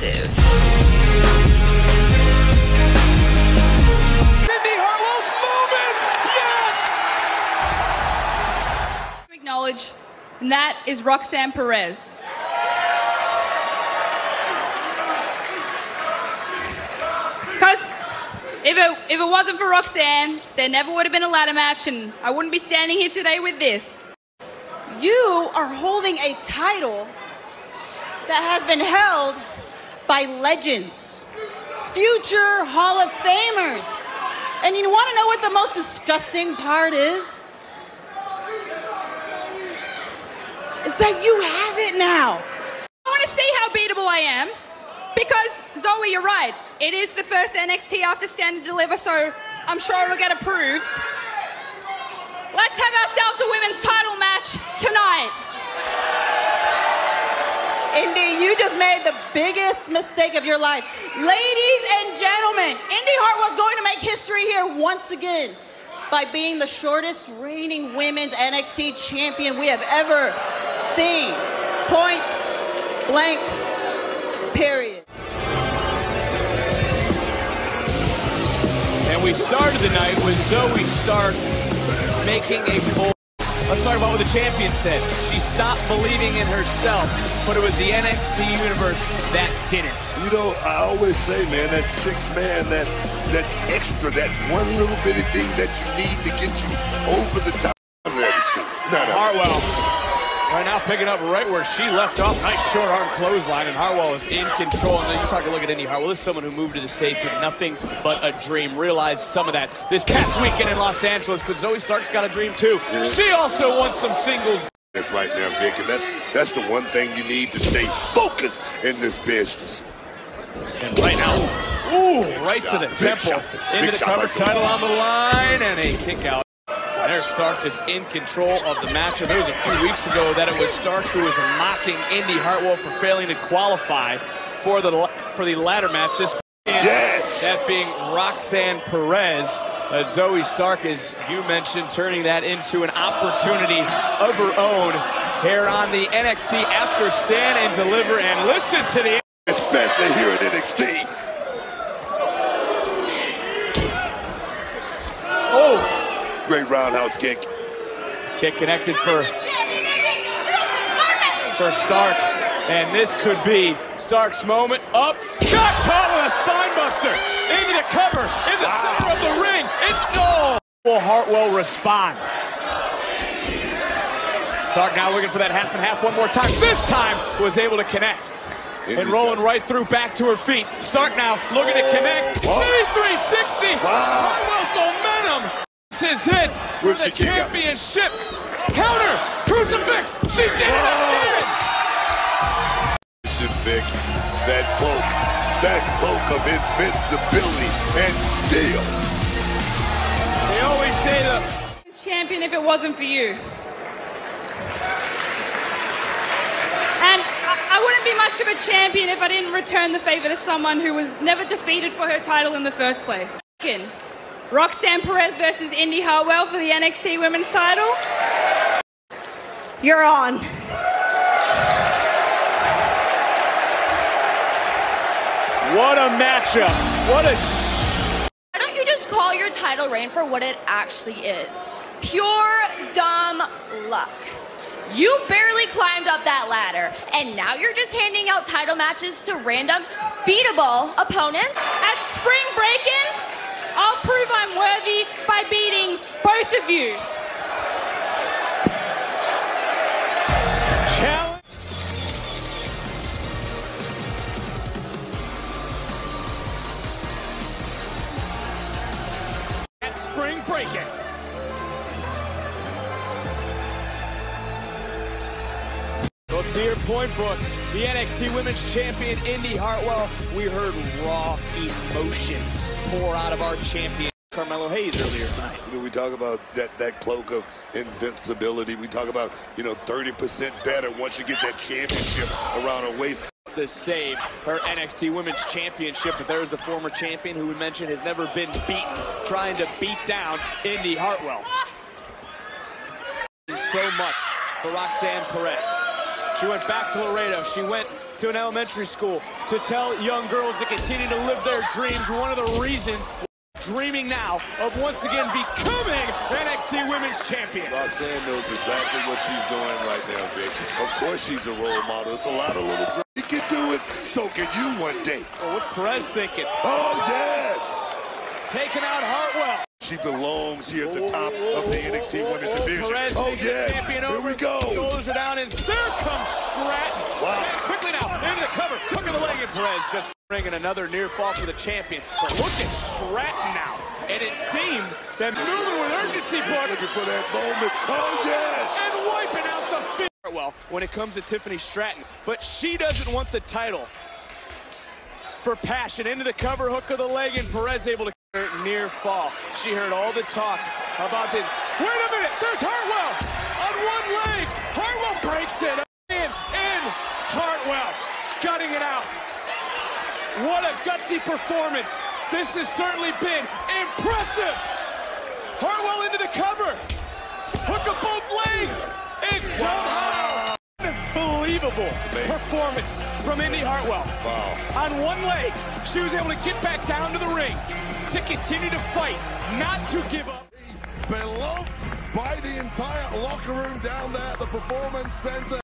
exclusive. Indi Hartwell's moment! Yes! To acknowledge, and that is Roxanne Perez. Because if it wasn't for Roxanne, there never would have been a ladder match, and I wouldn't be standing here today with this. You are holding a title that has been held by legends, future Hall of Famers. And you want to know what the most disgusting part is? It's that you have it now. I want to see how beatable I am, because Zoe, you're right. It is the first NXT after Stand and Deliver, so I'm sure it'll get approved. Let's have ourselves a women's title match tonight. Indi, you just made the biggest mistake of your life. Ladies and gentlemen, Indi Hartwell's going to make history here once again by being the shortest reigning women's NXT champion we have ever seen. Point blank, period. And we started the night with Zoe Stark making a bold. Let's talk about what the champion said. She stopped believing in herself, but it was the NXT universe that didn't. You know, I always say, man, that sixth man, that extra, that one little bitty thing that you need to get you over the top. Hartwell right now picking up right where she left off. Nice short arm clothesline, and Hartwell is in control. And then you talk a look at Indi Hartwell. This is someone who moved to the stage with nothing but a dream. Realized some of that this past weekend in Los Angeles, but Zoe Stark's got a dream too. Yeah. She also wants some singles. That's right now, Vic, and that's the one thing you need to stay focused in this business. And right now, ooh, right to the temple. Into the cover title on the line, and a kick out. There's Stark just in control of the matchup. It was a few weeks ago that it was Stark who was mocking Indi Hartwell for failing to qualify for the ladder match. Yes. That being Roxanne Perez. Zoe Stark, as you mentioned, turning that into an opportunity of her own here on the NXT After Stand and Deliver. And listen to the... Especially here at NXT. Oh! Great roundhouse kick. Kick connected for Stark. And this could be Stark's moment. Up. Got caught with a spine buster. Into the cover. In the center of the ring. Will Hartwell respond? Stark now looking for that half and half one more time. This time was able to connect. And rolling right through back to her feet. Stark now looking to connect. C360. Wow. Hartwell's momentum. This is it for the championship. Counter, crucifix. She did it again. Vic, that cloak of invincibility and steel. They always say the champion if it wasn't for you. And I wouldn't be much of a champion if I didn't return the favor to someone who was never defeated for her title in the first place. Roxanne Perez versus Indi Hartwell for the NXT Women's title. You're on. What a matchup. What a Why don't you just call your title reign for what it actually is? Pure dumb luck. You barely climbed up that ladder, and now you're just handing out title matches to random beatable opponents? At Spring Breakin', I'll prove I'm worthy by beating both of you. challenge. At Spring Breakin'. Let's see her point book. The NXT Women's Champion, Indi Hartwell. We heard raw emotion pour out of our champion, Carmelo Hayes, earlier tonight. You know, we talk about that cloak of invincibility. We talk about, 30% better once you get that championship around her waist. To save her NXT Women's Championship, but there's the former champion who we mentioned has never been beaten, trying to beat down Indi Hartwell. So much for Roxanne Perez. She went back to Laredo. She went to an elementary school to tell young girls to continue to live their dreams. One of the reasons dreaming now of once again becoming NXT Women's Champion. Roxanne knows exactly what she's doing right now, Jake. Of course she's a role model. It's a lot of little girls. You can do it, so can you one day. Well, what's Perez thinking? Oh, yes! Taking out Hartwell. She belongs here at the top of the NXT Women's Division. Perez yes! Here we go! Shoulders are down, and there comes Stratton. Wow. And quickly now, into the cover. Hook of the leg, and Perez just bringing another near fall for the champion. But look at Stratton now. And it seemed that moving with urgency, Book. Looking for that moment. Oh, yes! And wiping out the finish. Well, when it comes to Tiffany Stratton, but she doesn't want the title. For passion, into the cover, hook of the leg, and Perez able to near fall. She heard all the talk about the... Wait a minute, there's Hartwell on one leg. Hartwell breaks it in. Hartwell gutting it out. What a gutsy performance. This has certainly been impressive. Hartwell into the cover. Hook of both legs. It's somehow unbelievable performance from Indi Hartwell. Wow. On one leg, she was able to get back down to the ring to continue to fight, not to give up. Beloved by the entire locker room down there at the Performance Center.